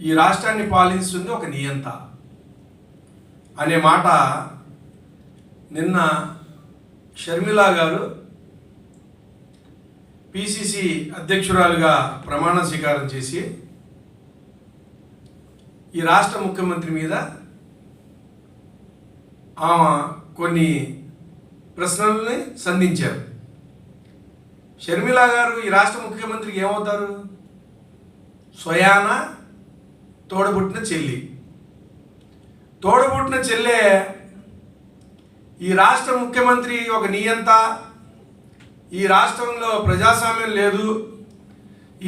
ఈ రాష్ట్రాన్ని పాలిస్తుంది ఒక నియంత అనే మాట నిన్న షర్మిల గారు పిసిసి అధ్యక్షురాలుగా ప్రమాణ స్వీకారం చేసి ఈ రాష్ట్ర ముఖ్యమంత్రి మీద ఆమె కొన్ని ప్రశ్నల్ని సంధించారు. షర్మిల గారు ఈ రాష్ట్ర ముఖ్యమంత్రికి ఏమవుతారు? స్వయాన తోడబుట్టిన చెల్లి. తోడబుట్టిన చెల్లె ఈ రాష్ట్ర ముఖ్యమంత్రి ఒక నియంత, ఈ రాష్ట్రంలో ప్రజాస్వామ్యం లేదు,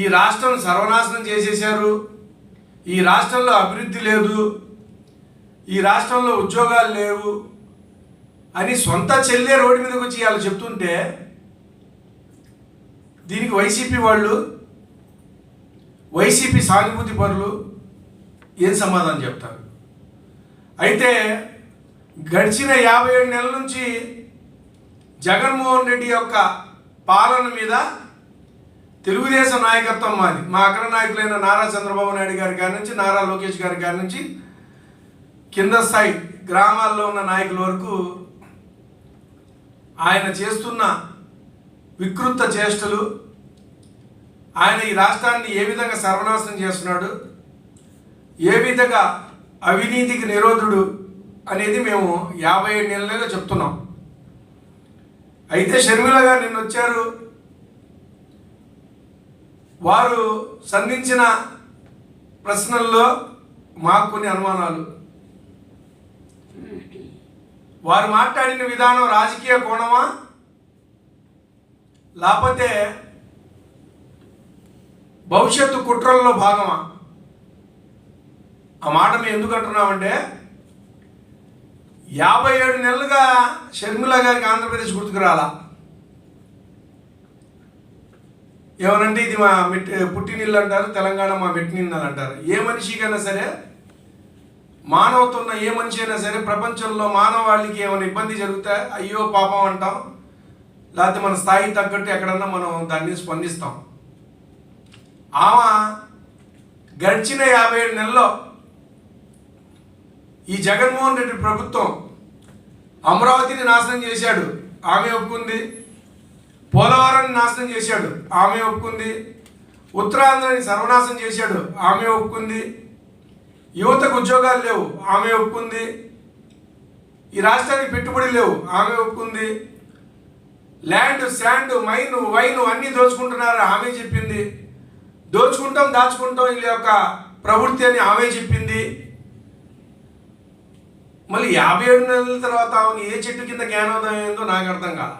ఈ రాష్ట్రం సర్వనాశనం చేసేశారు, ఈ రాష్ట్రంలో అభివృద్ధి లేదు, ఈ రాష్ట్రంలో ఉద్యోగాలు లేవు అని సొంత చెల్లె రోడ్డు మీదకి వచ్చి వాళ్ళు చెప్తుంటే దీనికి వైసీపీ వాళ్ళు, వైసీపీ సానుభూతి పరులు ఏం సమాధానం చెప్తారు? అయితే గడిచిన 57 నెలల నుంచి జగన్మోహన్ రెడ్డి యొక్క పాలన మీద తెలుగుదేశం నాయకత్వం మాది, మా అగ్ర నాయకులైన నారా చంద్రబాబు నాయుడు గారి కాడి నుంచి, నారా లోకేష్ గారి కాడి నుంచి కింద స్థాయి గ్రామాల్లో ఉన్న నాయకుల వరకు ఆయన చేస్తున్న వికృత చేష్టలు, ఆయన ఈ రాష్ట్రాన్ని ఏ విధంగా సర్వనాశనం చేస్తున్నాడు, ఏ విధంగా అవినీతికి నిరోధుడు అనేది మేము 57 నెలలుగా చెప్తున్నాం. అయితే షర్మిల గారు నిన్న వచ్చారు. వారు సంధించిన ప్రశ్నల్లో మాకు కొన్ని అనుమానాలు. వారు మాట్లాడిన విధానం రాజకీయ కోణమా లేకపోతే భవిష్యత్తు కుట్రల్లో భాగమా? ఆ మాట మేము ఎందుకు అంటున్నామంటే 57 నెలలుగా షర్మిల గారికి ఆంధ్రప్రదేశ్ గుర్తుకు రాలా. ఏమనంటే ఇది మా పుట్టినిల్లు అంటారు, తెలంగాణ మా మెట్టినిల్లు అంటారు. ఏ మనిషికైనా సరే, మానవత్వం ఉన్న ఏ మనిషి అయినా సరే, ప్రపంచంలో మానవాళికి ఏమైనా ఇబ్బంది జరిగితే అయ్యో పాపం అంటాం, లేకపోతే మన స్థాయి తగ్గట్టు ఎక్కడన్నా మనం దాన్ని స్పందిస్తాం. ఆమె గడిచిన 57 నెలల్లో ఈ జగన్మోహన్ రెడ్డి ప్రభుత్వం అమరావతిని నాశనం చేశాడు, ఆమె ఒప్పుకుంది. పోలవరాన్ని నాశనం చేశాడు, ఆమె ఒప్పుకుంది. ఉత్తరాంధ్రని సర్వనాశనం చేశాడు, ఆమె ఒప్పుకుంది. యువతకు ఉద్యోగాలు లేవు, ఆమె ఒప్పుకుంది. ఈ రాష్ట్రానికి పెట్టుబడి లేవు, ఆమె ఒప్పుకుంది. ల్యాండ్, శాండ్, మైను, వైను అన్నీ దోచుకుంటున్నారు, ఆమె చెప్పింది. దోచుకుంటాం, దాచుకుంటాం వీళ్ళ యొక్క ప్రవృత్తి అని ఆమె చెప్పింది. మళ్ళీ 57 నెలల తర్వాత ఆమెకి ఏ చెట్టు కింద జ్ఞానోదయం అయిందో నాకు అర్థం కాదు.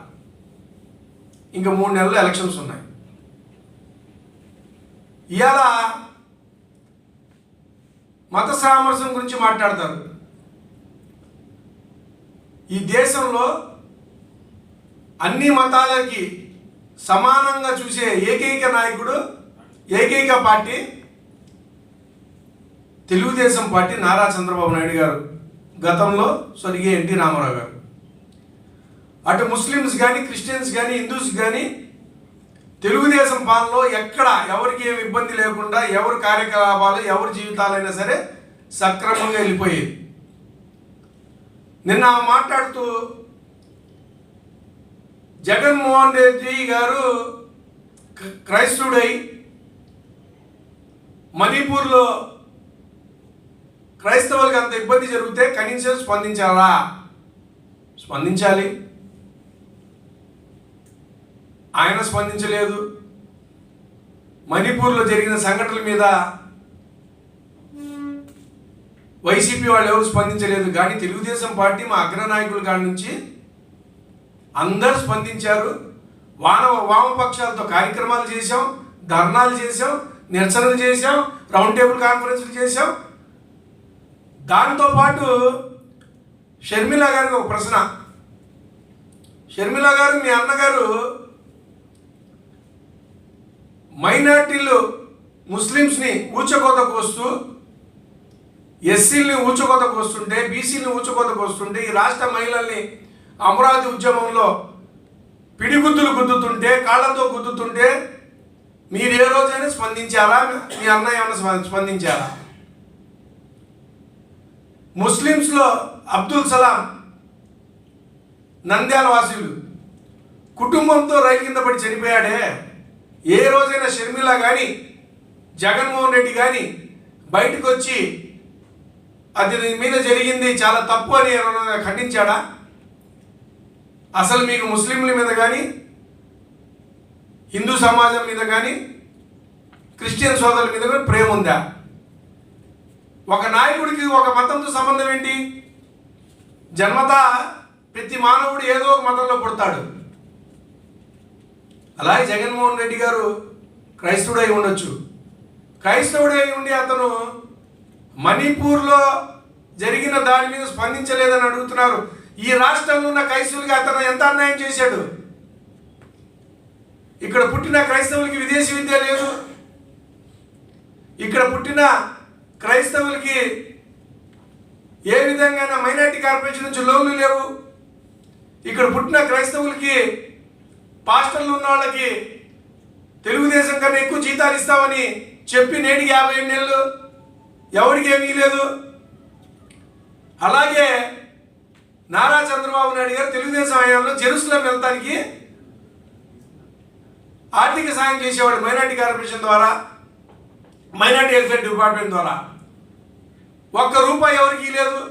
ఇంకా 3 నెలలు ఎలక్షన్స్ ఉన్నాయి. ఇవాళ మత సామరస్యం గురించి మాట్లాడతారు. ఈ దేశంలో అన్ని మతాలకి సమానంగా చూసే ఏకైక నాయకుడు, ఏకైక పార్టీ తెలుగుదేశం పార్టీ, నారా చంద్రబాబు నాయుడు గారు. గతంలో స్వర్గీయ ఎన్టీ రామారావు గారు. అటు ముస్లిమ్స్ కానీ, క్రిస్టియన్స్ కానీ, హిందూస్ కానీ తెలుగుదేశం పాలనలో ఎక్కడ ఎవరికి ఏమి ఇబ్బంది లేకుండా ఎవరి కార్యకలాపాలు, ఎవరి జీవితాలైనా సరే సక్రమంగా వెళ్ళిపోయేది. నిన్న మాట్లాడుతూ జగన్మోహన్ రెడ్డి గారు క్రైస్తవుడై మణిపూర్లో క్రైస్తవులకు అంత ఇబ్బంది జరిగితే కనీసం స్పందించాలా? స్పందించాలి. ఆయన స్పందించలేదు. మణిపూర్లో జరిగిన సంఘటనల మీద వైసీపీ వాళ్ళు ఎవరు స్పందించలేదు. కానీ తెలుగుదేశం పార్టీ మా అగ్రనాయకుల కాడి నుంచి అందరూ స్పందించారు. వామపక్షాలతో కార్యక్రమాలు చేశాం, ధర్నాలు చేశాం, నిరసనలు చేశాం, రౌండ్ టేబుల్ కాన్ఫరెన్స్లు చేశాం. దాంతోపాటు షర్మిల గారికి ఒక ప్రశ్న. షర్మిల గారు, మీ అన్నగారు మైనార్టీలు, ముస్లిమ్స్ని ఊచకోతకు వస్తూ, ఎస్సీలని ఊచకోతకు వస్తుంటే, బీసీలని ఊచకోతకు వస్తుంటే, ఈ రాష్ట్ర మహిళల్ని అమరావతి ఉద్యమంలో పిడిగుద్దులు గుద్దుతుంటే, కాళ్ళతో గుద్దుతుంటే మీరు ఏ రోజైనా స్పందించారా? మీ అన్న ఏమైనా స్పందించారా? ముస్లిమ్స్లో అబ్దుల్ సలాం నంద్యాల వాసులు కుటుంబంతో రైలు కింద పడి చనిపోయాడే. ఏ రోజైనా షర్మిల కానీ జగన్మోహన్ రెడ్డి కానీ బయటకు వచ్చి అది మీద జరిగింది చాలా తప్పు అని ఖండించాడా? అసలు మీకు ముస్లింల మీద కానీ హిందూ సమాజం మీద కానీ క్రిస్టియన్ సోదరుల మీద కానీ ప్రేమ ఉందా? ఒక నాయకుడికి ఒక మతంతో సంబంధం ఏంటి? జన్మతా ప్రతి మానవుడు ఏదో ఒక మతంలో పుడతాడు. అలాగే జగన్మోహన్ రెడ్డి గారు క్రైస్తవుడై ఉండొచ్చు. క్రైస్తవుడై ఉండి అతను మణిపూర్లో జరిగిన దాని మీద స్పందించలేదని అడుగుతున్నారు. ఈ రాష్ట్రంలో ఉన్న క్రైస్తవులకి అతను ఎంత అన్యాయం చేశాడు? ఇక్కడ పుట్టిన క్రైస్తవులకి విదేశీ విద్య లేదు. ఇక్కడ పుట్టిన క్రైస్తవులకి ఏ విధంగా మైనారిటీ కార్పొరేషన్ నుంచి లోన్లు లేవు. ఇక్కడ పుట్టిన క్రైస్తవులకి పాస్టర్లు ఉన్న వాళ్ళకి తెలుగుదేశం కన్నా ఎక్కువ జీతాలు ఇస్తామని చెప్పి నేటికి 50 నెలలు ఎవరికి ఏమీ లేదు. అలాగే నారా చంద్రబాబు నాయుడు గారు తెలుగుదేశం హయాంలో జెరూసలేం వెళ్తానికి ఆర్థిక సాయం చేసేవాడు మైనారిటీ కార్పొరేషన్ ద్వారా, మైనారిటీ వెల్ఫేర్ డిపార్ట్మెంట్ ద్వారా. ₹1 ఎవరికి లేదు.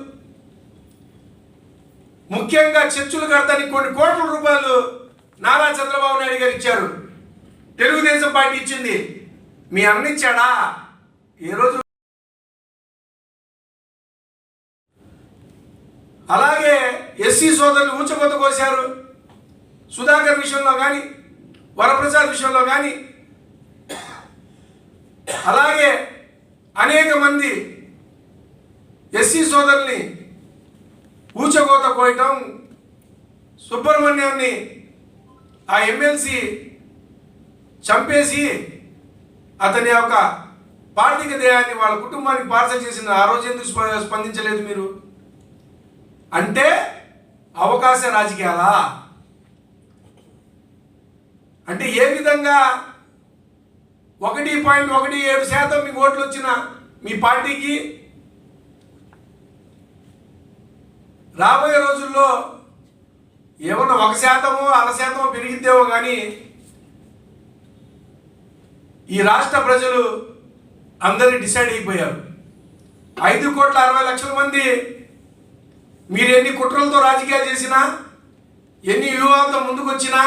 ముఖ్యంగా చర్చిలు కడతానికి కొన్ని కోట్ల రూపాయలు నారా చంద్రబాబు నాయుడు గారు ఇచ్చారు. తెలుగుదేశం పార్టీ ఇచ్చింది. మీ అన్న ఇచ్చాడా? ఏ రోజు? అలాగే ఎస్సీ సోదరులు ఊచకొత్త కోశారు. సుధాకర్ విషయంలో కానీ వరప్రసాద్ విషయంలో కానీ అలాగే అనేక మంది ఎస్సీ సోదరుల్ని ఊచకోత కోయటం, సుబ్రహ్మణ్యాన్ని ఆ ఎమ్మెల్సీ చంపేసి అతని యొక్క పార్థిక దేహాన్ని వాళ్ళ కుటుంబానికి పార్సల్ చేసిన ఆ రోజు ఎందుకు స్పందించలేదు మీరు? అంటే అవకాశ రాజకీయాలా? అంటే ఏ విధంగా 1.17% మీకు ఓట్లు వచ్చిన మీ పార్టీకి రాబోయే రోజుల్లో ఏమన్నా 1%, 1% పెరిగిద్దేమో కానీ ఈ రాష్ట్ర ప్రజలు అందరూ డిసైడ్ అయిపోయారు. 5,60,00,000 మంది మీరు ఎన్ని కుట్రలతో రాజకీయాలు చేసినా, ఎన్ని వ్యూహాలతో ముందుకు వచ్చినా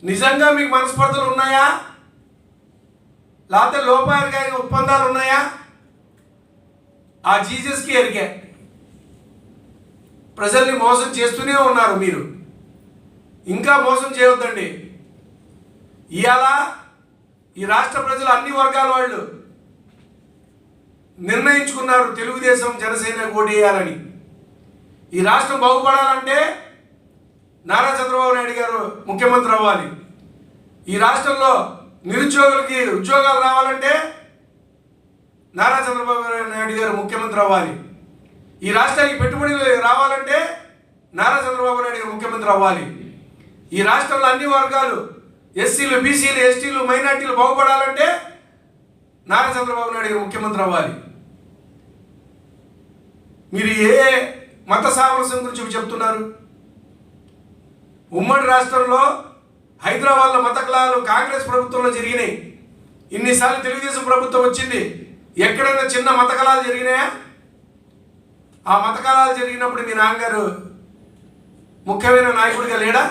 నిజంగా మీకు మనస్పర్ధలు ఉన్నాయా? లేకపోతే లోపాయకాయ ఒప్పందాలు ఉన్నాయా? ఆ జీసస్కి ఎరికే. ప్రజల్ని మోసం చేస్తూనే ఉన్నారు మీరు. ఇంకా మోసం చేయొద్దండి. ఇవాళ ఈ రాష్ట్ర ప్రజలు అన్ని వర్గాల వాళ్ళు నిర్ణయించుకున్నారు తెలుగుదేశం జనసేన ఓటు వేయాలని. ఈ రాష్ట్రం బాగుపడాలంటే నారా చంద్రబాబు నాయుడు గారు ముఖ్యమంత్రి అవ్వాలి. ఈ రాష్ట్రంలో నిరుద్యోగులకి ఉద్యోగాలు రావాలంటే నారా చంద్రబాబు నాయుడు గారు ముఖ్యమంత్రి అవ్వాలి. ఈ రాష్ట్రానికి పెట్టుబడులు రావాలంటే నారా చంద్రబాబు నాయుడు గారు ముఖ్యమంత్రి అవ్వాలి. ఈ రాష్ట్రంలో అన్ని వర్గాలు ఎస్సీలు, బీసీలు, ఎస్టీలు, మైనార్టీలు బాగుపడాలంటే నారా చంద్రబాబు నాయుడు గారు ముఖ్యమంత్రి అవ్వాలి. మీరు ఏ మత సామరస్యం గురించి చెప్తున్నారు? ఉమ్మడి రాష్ట్రంలో హైదరాబాద్లో మత కళాలు కాంగ్రెస్ ప్రభుత్వంలో జరిగినాయి. ఇన్నిసార్లు తెలుగుదేశం ప్రభుత్వం వచ్చింది. ఎక్కడైనా చిన్న మత కళాలు జరిగినాయా? ఆ మత కళాలు జరిగినప్పుడు మీ నాన్నగారు ముఖ్యమైన నాయకుడిగా లేడా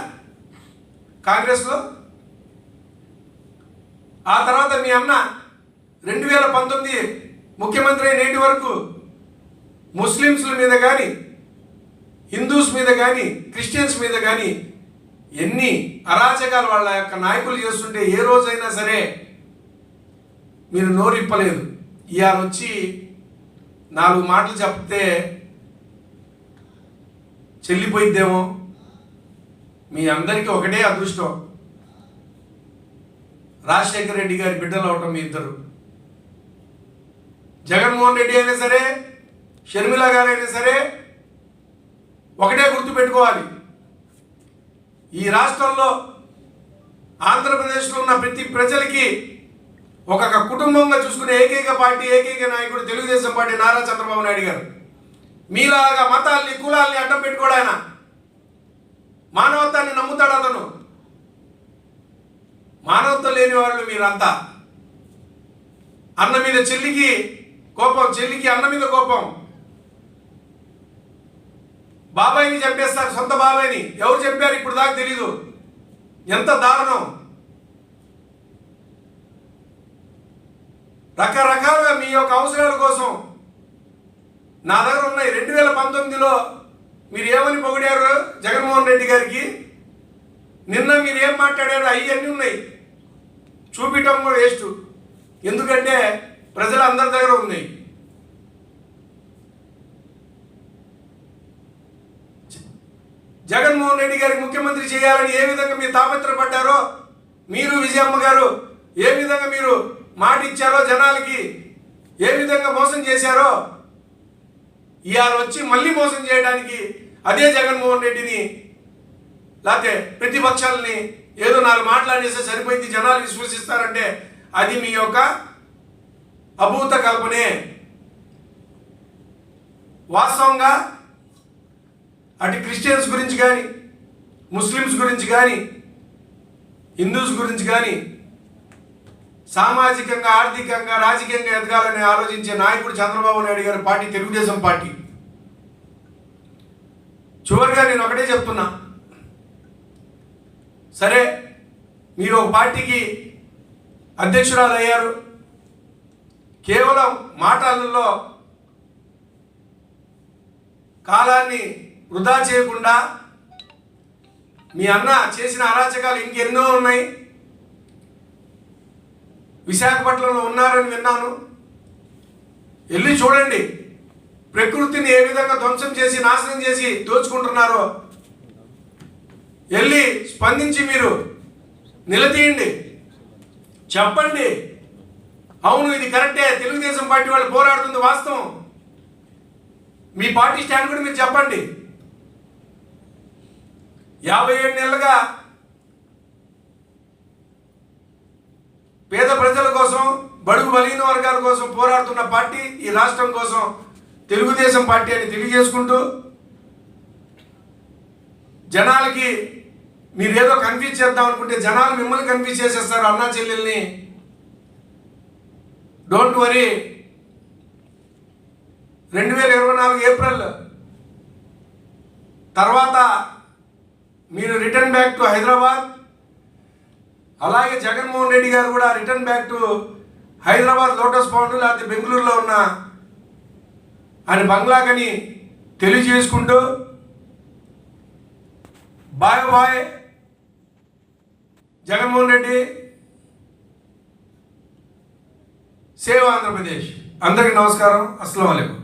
కాంగ్రెస్లో? ఆ తర్వాత మీ అన్న 2019 ముఖ్యమంత్రి నేటి వరకు ముస్లిమ్స్ల మీద కానీ, హిందూస్ మీద కానీ, క్రిస్టియన్స్ మీద కానీ ఎన్ని అరాచకాలు వాళ్ళ యొక్క నాయకులు చేస్తుంటే ఏ రోజైనా సరే మీరు నోరిప్పలేదు. ఇవాళ వచ్చి 4 మాటలు చెప్తే చెల్లిపోయిద్దేమో. మీ అందరికీ ఒకటే అదృష్టం, రాజశేఖర రెడ్డి గారి బిడ్డలు అవటం మీ ఇద్దరు. జగన్మోహన్ రెడ్డి అయినా సరే, షర్మిల గారైనా సరే ఒకటే గుర్తుపెట్టుకోవాలి. ఈ రాష్ట్రంలో ఆంధ్రప్రదేశ్లో ఉన్న ప్రతి ప్రజలకి ఒక్కొక్క కుటుంబంగా చూసుకునే ఏకైక పార్టీ, ఏకైక నాయకుడు తెలుగుదేశం పార్టీ నారా చంద్రబాబు నాయుడు గారు. మీలాగా మతాల్ని కులాల్ని అడ్డం పెట్టుకోడు ఆయన. మానవత్వాన్ని నమ్ముతాడు అతను. మానవత్వం లేని వాళ్ళు మీరంతా. అన్న మీద చెల్లికి కోపం, చెల్లికి అన్న మీద కోపం. బాబాయిని చంపేస్తారు, సొంత బాబాయిని. ఎవరు చంపారు ఇప్పుడు దాకా తెలీదు. ఎంత దారుణం. రకరకాలుగా మీ యొక్క అవసరాల కోసం నా దగ్గర ఉన్నాయి. 2019లో మీరు ఏమని పొగిడారు జగన్మోహన్ రెడ్డి గారికి, నిన్న మీరు ఏం మాట్లాడారు అవన్నీ ఉన్నాయి. చూపించడం కూడా వేస్ట్. ఎందుకంటే ప్రజలందరి దగ్గర ఉంది. జగన్మోహన్ రెడ్డి గారికి ముఖ్యమంత్రి చేయాలని ఏ విధంగా మీరు తాపత్రపడ్డారో, మీరు విజయమ్మ గారు ఏ విధంగా మీరు మాట ఇచ్చారో జనాలకి, ఏ విధంగా మోసం చేశారో, ఇవాళ వచ్చి మళ్ళీ మోసం చేయడానికి అదే జగన్మోహన్ రెడ్డిని లేకపోతే ప్రతిపక్షాలని ఏదో 4 మాట్లాడేస్తే సరిపోయింది జనాలు విశ్వసిస్తారంటే అది మీ యొక్క అభూత కల్పనే. వాస్తవంగా అటు క్రిస్టియన్స్ గురించి కానీ, ముస్లిమ్స్ గురించి కానీ, హిందూస్ గురించి కానీ సామాజికంగా, ఆర్థికంగా, రాజకీయంగా ఎదగాలని ఆలోచించే నాయకుడు చంద్రబాబు నాయుడు గారి పార్టీ తెలుగుదేశం పార్టీ. చివరిగా నేను ఒకటే చెప్తున్నా, సరే మీరు ఒక పార్టీకి అధ్యక్షురాలు అయ్యారు, కేవలం మాటలలో కాలాన్ని వృధా చేయకుండా మీ అన్న చేసిన అరాచకాలు ఇంకెన్నో ఉన్నాయి. విశాఖపట్నంలో ఉన్నారని విన్నాను. వెళ్ళి చూడండి ప్రకృతిని ఏ విధంగా ధ్వంసం చేసి నాశనం చేసి దోచుకుంటున్నారో. వెళ్ళి స్పందించి మీరు నిలదీయండి, చెప్పండి అవును ఇది కరెక్టే, తెలుగుదేశం పార్టీ వాళ్ళు పోరాడుతుంది వాస్తవం. మీ పార్టీ స్టాండ్ కూడా మీరు చెప్పండి. 57 నెలలుగా పేద ప్రజల కోసం, బడుగు బలహీన వర్గాల కోసం పోరాడుతున్న పార్టీ ఈ రాష్ట్రం కోసం తెలుగుదేశం పార్టీ అని తెలియజేసుకుంటూ, జనాలకి మీరేదో కన్ఫ్యూజ్ చేద్దాం అనుకుంటే జనాలు మిమ్మల్ని కన్ఫ్యూజ్ చేసేస్తారు. అన్నా చెల్లెల్ని డోంట్ వరీ. 2024 ఏప్రిల్ తర్వాత మీరు రిటర్న్ బ్యాక్ టు హైదరాబాద్. అలాగే జగన్మోహన్ రెడ్డి గారు కూడా return back to Hyderabad lotus pond లేకపోతే బెంగళూరులో ఉన్న ఆయన బంగ్లాకని తెలియజేసుకుంటూ bye bye Jaganmohan Reddy, save Andhra Pradesh. అందరికీ నమస్కారం. అస్సలాము అలైకుం.